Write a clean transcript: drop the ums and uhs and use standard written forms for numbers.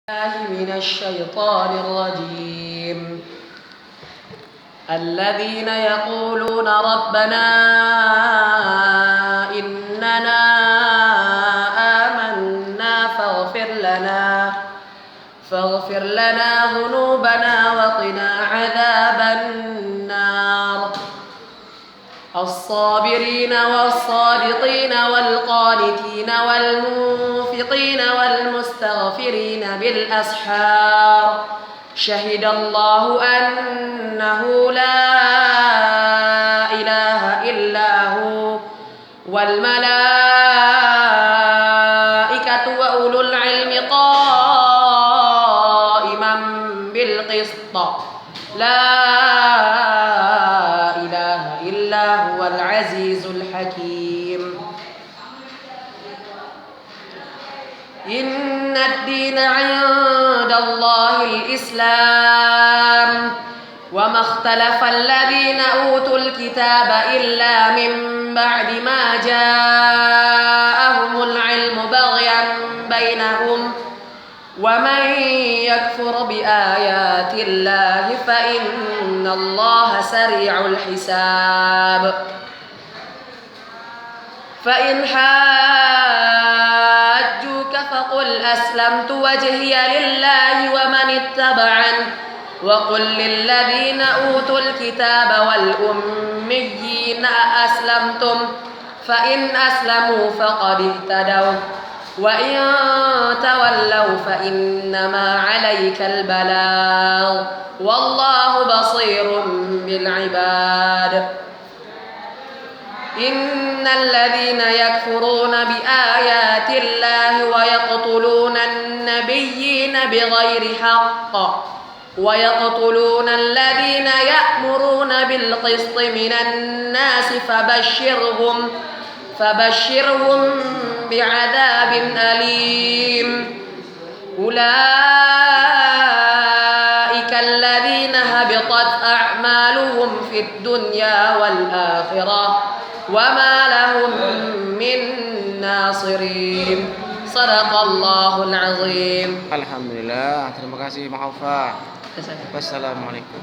من الشيطان الرجيم. الذين يقولون ربنا إننا آمنا فاغفر لنا ذنوبنا وقنا عذاب النار. الصابرين والصادقين والقانتين والمنفقين والمستغفرين بالأسحار. شهد الله أنه لا إله إلا هو والملائكة وأولو العلم قائما بالقسط. لا إله إلا هو العزيز الحكيم. إن الدين عند الله الإسلام وما اختلف الذين أوتوا الكتاب إلا من بعد ما جاءهم العلم بغيا بينهم ومن يكفر بآيات الله فإن الله سريع الحساب. فإن حاجوك فقل أسلمت وجهي لله ومن اتبعني وقل للذين أوتوا الكتاب والأميين أسلمتم فإن أسلموا فقد اهتدوا وإن تولوا فإنما عليك البلاغ والله بصير بالعباد. إن الذين يكفرون بآيات الله ويقتلون النبيين بغير حق ويقتلون الذين يأمرون بالقسط من الناس فبشرهم بعذاب أليم. أولئك الذين هبطت أعمالهم في الدنيا والآخرة وما لهم من ناصرين. صدق الله العظيم. Alhamdulillah, terima kasih Ma'afa. Wassalamualaikum.